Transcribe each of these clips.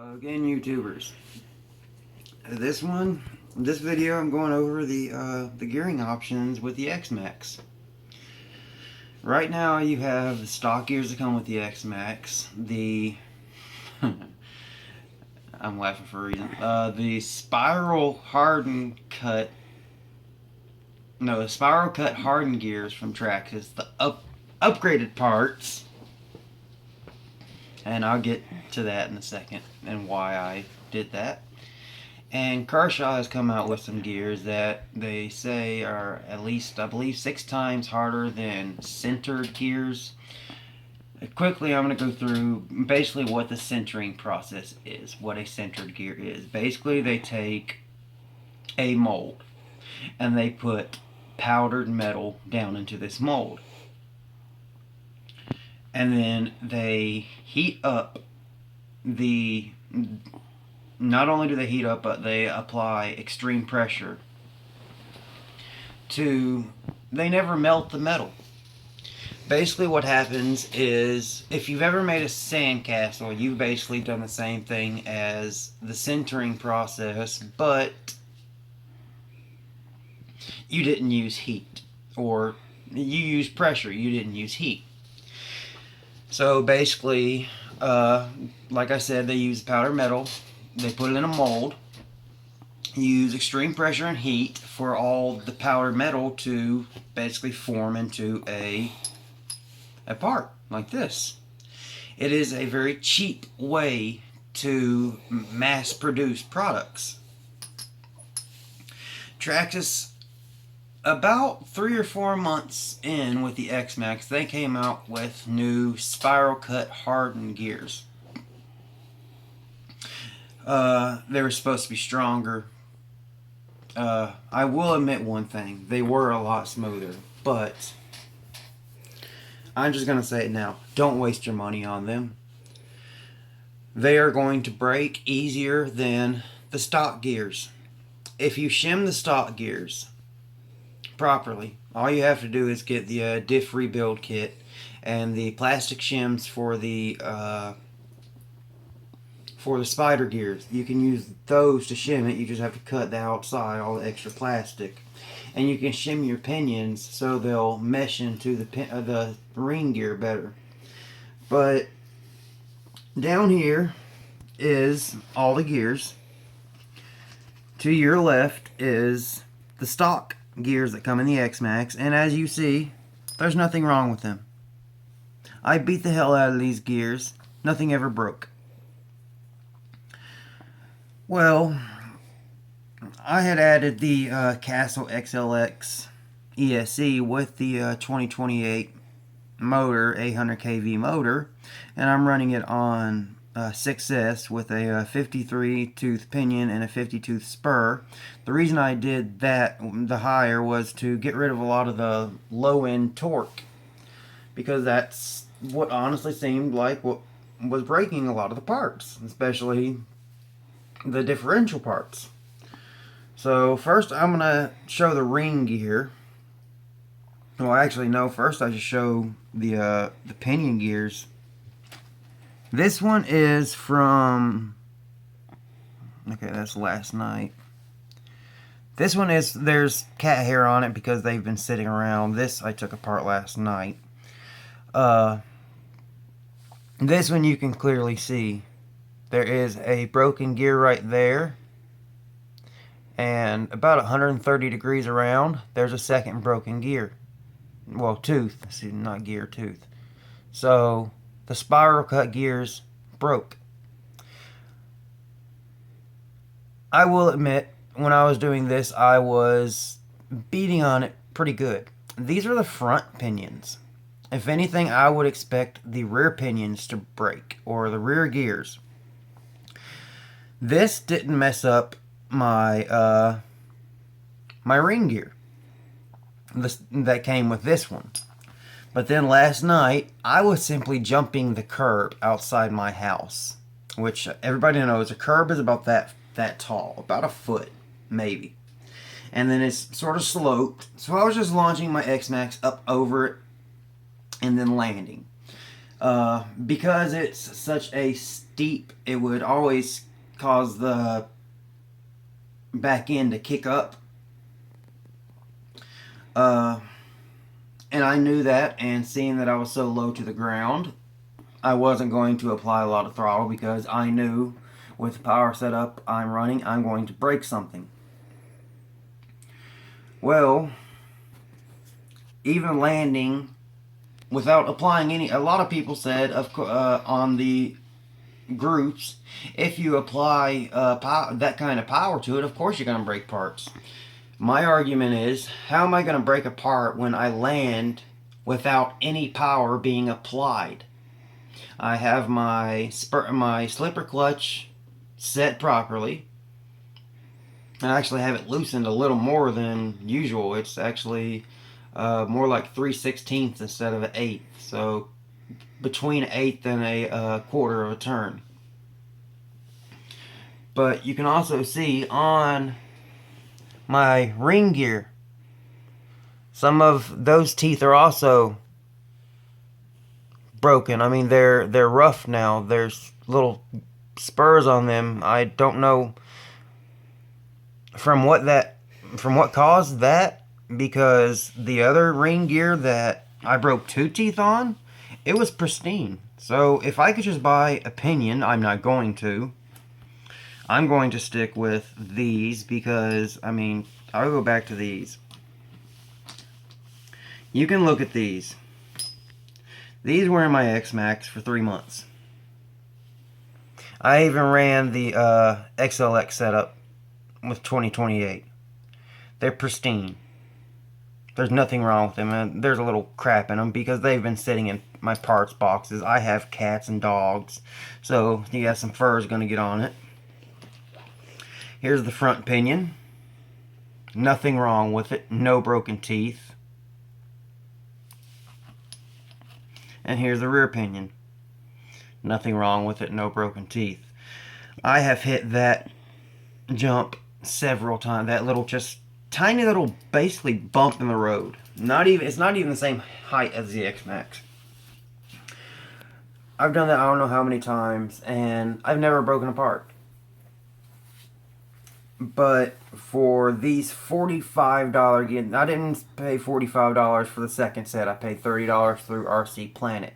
Again, YouTubers. This video, I'm going over the gearing options with the X-Maxx. Right now, you have the stock gears that come with the X-Maxx. I'm laughing for a reason. The spiral cut hardened gears from Traxxas. The upgraded parts. And I'll get to that in a second and why I did that. And Kershaw has come out with some gears that they say are at least, I believe, 6 times harder than centered gears. Quickly, I'm going to go through basically what the centering process is, what a centered gear is. Basically, they take a mold and they put powdered metal down into this mold. And then they heat up not only do they heat up, but they apply extreme pressure they never melt the metal. Basically what happens is, if you've ever made a sandcastle, you've basically done the same thing as the centering process, but you didn't use heat. Or you used pressure, you didn't use heat. So basically, like I said, they use powdered metal. They put it in a mold. You use extreme pressure and heat for all the powdered metal to basically form into a part like this. It is a very cheap way to mass produce products. Traxxas, about 3 or 4 months in with the X-Maxx, they came out with new spiral cut hardened gears. They were supposed to be stronger. I will admit one thing, they were a lot smoother, but I'm just going to say it now, don't waste your money on them. They are going to break easier than the stock gears. If you shim the stock gears properly, all you have to do is get the diff rebuild kit and the plastic shims for the spider gears. You can use those to shim it. You just have to cut the outside, all the extra plastic, and you can shim your pinions so they'll mesh into the ring gear better. But down here is all the gears. To your left is the stock gears that come in the X-Maxx, and as you see, there's nothing wrong with them. I beat the hell out of these gears. Nothing ever broke. Well, I had added the Traxxas XLX ESC with the 2028 motor, 800 kV motor, and I'm running it on 6S with a 53 tooth pinion and a 50 tooth spur. The reason I did that, the higher, was to get rid of a lot of the low end torque, because that's what honestly seemed like what was breaking a lot of the parts, especially the differential parts. So first I'm going to show the ring gear. Well, actually no, first I just show the pinion gears. This one is from, okay, that's last night. This one is, there's cat hair on it because they've been sitting around. This I took apart last night. This one you can clearly see. There is a broken gear right there. And about 130 degrees around, there's a second broken gear. Well, tooth. See, not gear, tooth. So the spiral cut gears broke. I will admit, when I was doing this, I was beating on it pretty good. These are the front pinions. If anything, I would expect the rear pinions to break, or the rear gears. This didn't mess up my my ring gear that came with this one. But then last night, I was simply jumping the curb outside my house, which everybody knows a curb is about that tall, about a foot, maybe. And then it's sort of sloped, so I was just launching my X-Maxx up over it and then landing. Because it's such a steep, it would always cause the back end to kick up. And I knew that, and seeing that I was so low to the ground, I wasn't going to apply a lot of throttle because I knew with the power setup I'm running, I'm going to break something. Well, even landing without applying any, a lot of people said on the groups, if you apply that kind of power to it, of course you're going to break parts. My argument is, how am I going to break a part when I land without any power being applied? I have my slipper clutch set properly. I actually have it loosened a little more than usual. It's actually more like 3/16 instead of an 1/8. So between an 1/8 and a quarter of a turn. But you can also see on my ring gear, some of those teeth are also broken. I mean, they're rough now. There's little spurs on them. I don't know from what caused that, because the other ring gear that I broke 2 teeth on, it was pristine. So if I could just buy a pinion, I'm not going to. I'm going to stick with these because, I mean, I'll go back to these. You can look at these. These were in my X-Maxx for 3 months. I even ran the XLX setup with 2028. They're pristine. There's nothing wrong with them. And there's a little crap in them because they've been sitting in my parts boxes. I have cats and dogs, so you got some fur is going to get on it. Here's the front pinion. Nothing wrong with it. No broken teeth. And here's the rear pinion. Nothing wrong with it. No broken teeth. I have hit that jump several times. That little, just tiny little, basically bump in the road. It's not even the same height as the X-Maxx. I've done that I don't know how many times, and I've never broken apart. But for these $45 gear, I didn't pay $45 for the second set. I paid $30 through RC Planet.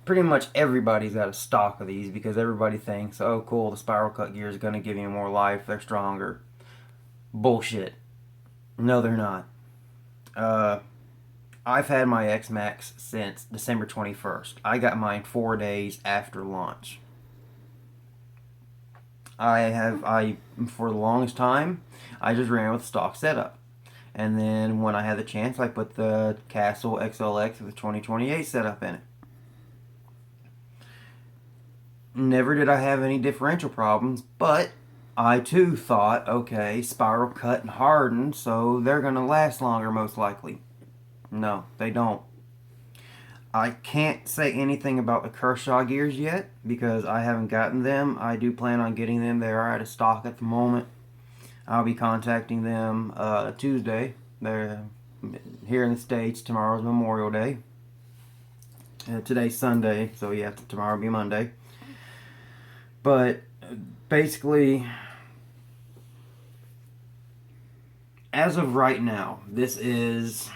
Pretty much everybody's got a stock of these because everybody thinks, oh cool, the spiral cut gear is going to give you more life, they're stronger. Bullshit. No, they're not. I've had my X-Maxx since December 21st. I got mine 4 days after launch. For the longest time, I just ran with stock setup. And then when I had the chance, I put the Traxxas XLX with the 2028 setup in it. Never did I have any differential problems, but I too thought, okay, spiral cut and hardened, so they're going to last longer most likely. No, they don't. I can't say anything about the Kershaw gears yet because I haven't gotten them. I do plan on getting them. They are out of stock at the moment. I'll be contacting them Tuesday. They're here in the States. Tomorrow's Memorial Day. Today's Sunday, so yeah, tomorrow will be Monday. But basically, as of right now, this is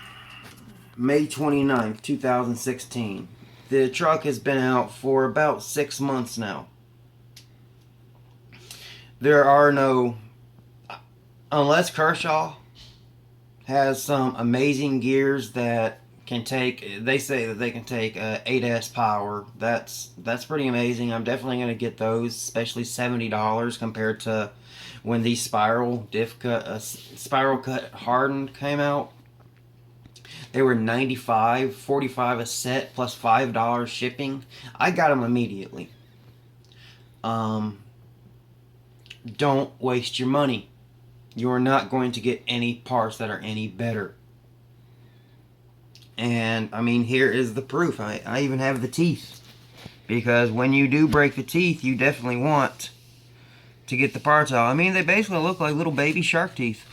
May 29th, 2016. The truck has been out for about 6 months now. There are no, unless Kershaw has some amazing gears that can take, they say that they can take 8S power. That's pretty amazing. I'm definitely going to get those, especially $70 compared to when the spiral cut hardened came out. They were $95, $45 a set plus $5 shipping. I got them immediately. Don't waste your money. You are not going to get any parts that are any better. And I mean, here is the proof. I even have the teeth. Because when you do break the teeth, you definitely want to get the parts out. I mean, they basically look like little baby shark teeth.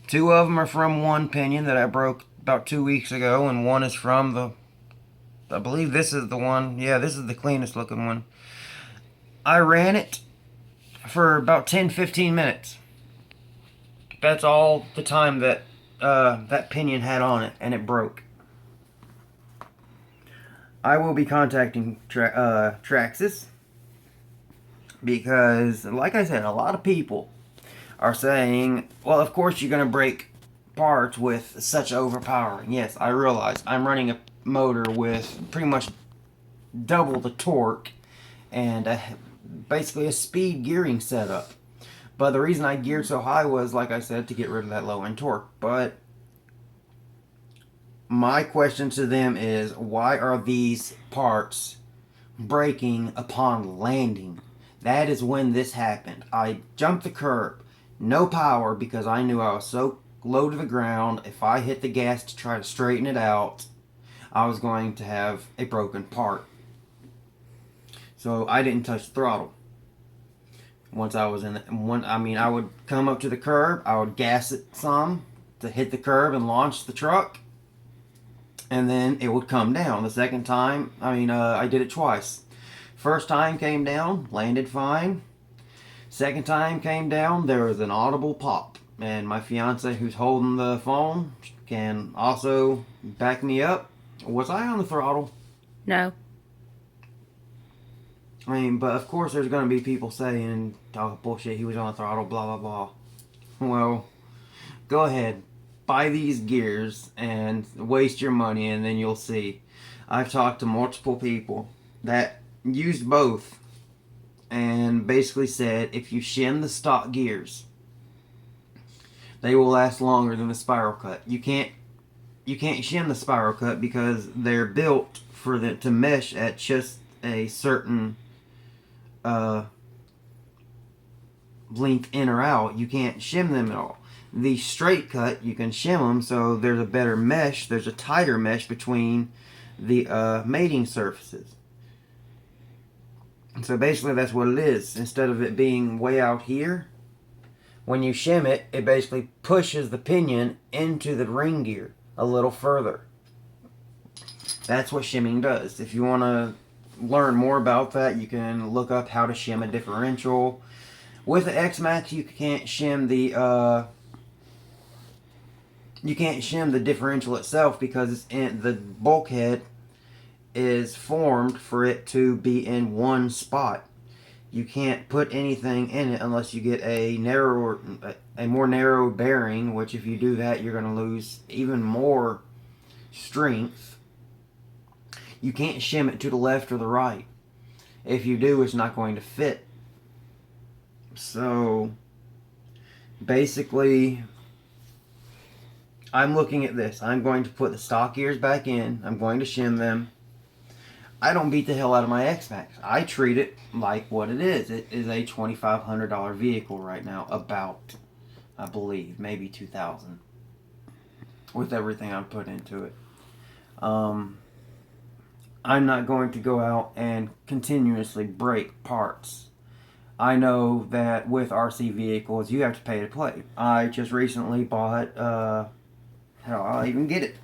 2 of them are from one pinion that I broke about 2 weeks ago, and one is from the I believe this is the one. Yeah, this is the cleanest looking one. I ran it for about 10-15 minutes. That's all the time that that pinion had on it, and it broke. I will be contacting Traxxas because, like I said, a lot of people are saying, well, of course you're going to break parts with such overpowering. Yes, I realize I'm running a motor with pretty much double the torque and basically a speed gearing setup. But the reason I geared so high was, like I said, to get rid of that low end torque. But my question to them is, why are these parts breaking upon landing? That is when this happened. I jumped the curb, no power, because I knew I was so low to the ground. If I hit the gas to try to straighten it out, I was going to have a broken part. So I didn't touch the throttle. Once I was in, I would come up to the curb, I would gas it some to hit the curb and launch the truck, and then it would come down. The second time, I did it twice. First time came down, landed fine. Second time came down, there was an audible pop. And my fiance, who's holding the phone, can also back me up. Was I on the throttle? No. But of course there's going to be people saying, oh, bullshit, he was on the throttle, blah, blah, blah. Well, go ahead. Buy these gears and waste your money, and then you'll see. I've talked to multiple people that used both and basically said if you shim the stock gears, they will last longer than the spiral cut. You can't shim the spiral cut because they're built for to mesh at just a certain length in or out. You can't shim them at all. The straight cut, you can shim them, so there's a better mesh, there's a tighter mesh between the mating surfaces. So basically that's what it is. Instead of it being way out here, when you shim it, it basically pushes the pinion into the ring gear a little further. That's what shimming does. If you want to learn more about that, you can look up how to shim a differential. With the X-Maxx, you can't shim the differential itself because it's in the bulkhead is formed for it to be in one spot. You can't put anything in it unless you get a more narrow bearing, which if you do that, you're going to lose even more strength. You can't shim it to the left or the right. If you do, it's not going to fit. So basically, I'm looking at this. I'm going to put the stock gears back in. I'm going to shim them. I don't beat the hell out of my X-Maxx. I treat it like what it is. It is a $2,500 vehicle right now. About, I believe, maybe $2,000 with everything I put into it. I'm not going to go out and continuously break parts. I know that with RC vehicles, you have to pay to play. I just recently bought, hell, I'll even get it.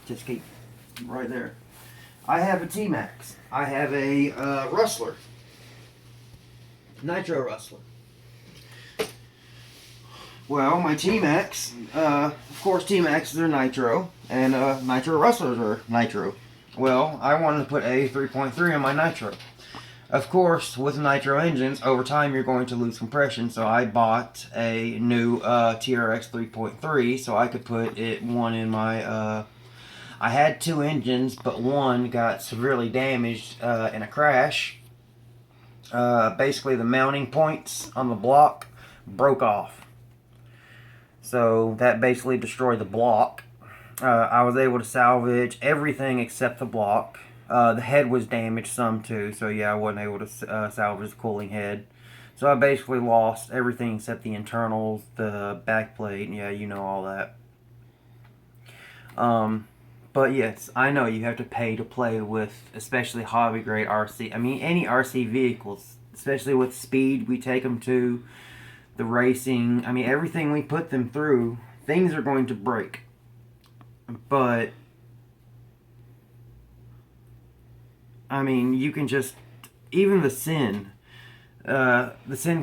Just keep right there. I have a T-Maxx. I have a Rustler. Nitro Rustler. Well, my T-Maxx, of course T-Maxxes are nitro, and Nitro Rustlers are nitro. Well, I wanted to put a 3.3 on my nitro. Of course, with nitro engines, over time you're going to lose compression, so I bought a new TRX 3.3 so I could put one in my... I had two engines, but one got severely damaged in a crash. Basically, the mounting points on the block broke off. So that basically destroyed the block. I was able to salvage everything except the block. The head was damaged some too, so yeah, I wasn't able to salvage the cooling head. So I basically lost everything except the internals, the back plate, yeah, you know all that. But yes, I know you have to pay to play with, especially hobby grade RC. I mean, any RC vehicles, especially with speed we take them to, the racing. I mean, everything we put them through, things are going to break. But I mean, you can just, even the Sin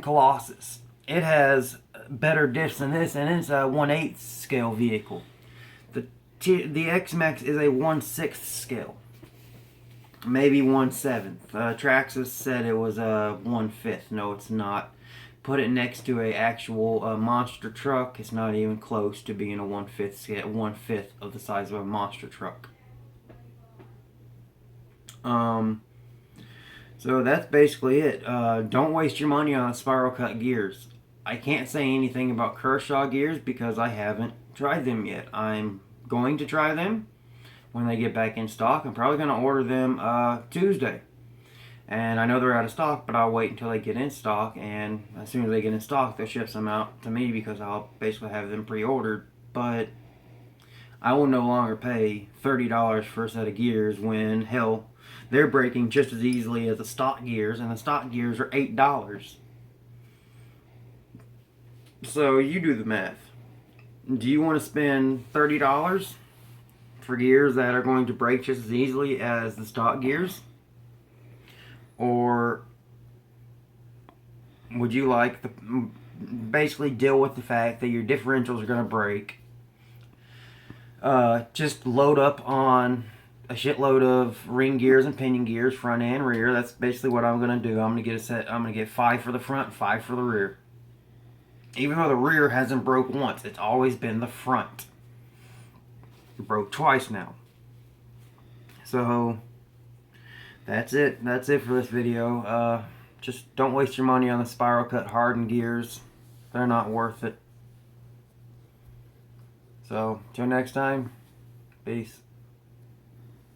Colossus, it has better diffs than this, and it's a 1/8 scale vehicle. The X-Maxx is a 1/6 scale, maybe 1/7. Traxxas said it was a 1/5. No, it's not. Put it next to a actual monster truck. It's not even close to being a 1/5 scale. 1/5 of the size of a monster truck. So that's basically it. Don't waste your money on spiral cut gears. I can't say anything about Kershaw gears because I haven't tried them yet. I'm going to try them when they get back in stock. I'm probably going to order them Tuesday. And I know they're out of stock, but I'll wait until they get in stock. And as soon as they get in stock, they'll ship some out to me because I'll basically have them pre-ordered. But I will no longer pay $30 for a set of gears when, hell, they're breaking just as easily as the stock gears, and the stock gears are $8. So you do the math. Do you want to spend $30 for gears that are going to break just as easily as the stock gears? Or would you like to basically deal with the fact that your differentials are going to break? Just load up on a shitload of ring gears and pinion gears, front and rear. That's basically what I'm going to do. I'm going to get a set. I'm going to get 5 for the front, 5 for the rear. Even though the rear hasn't broke once, it's always been the front. It broke twice now. So that's it. That's it for this video. Just don't waste your money on the spiral cut hardened gears. They're not worth it. So till next time, peace.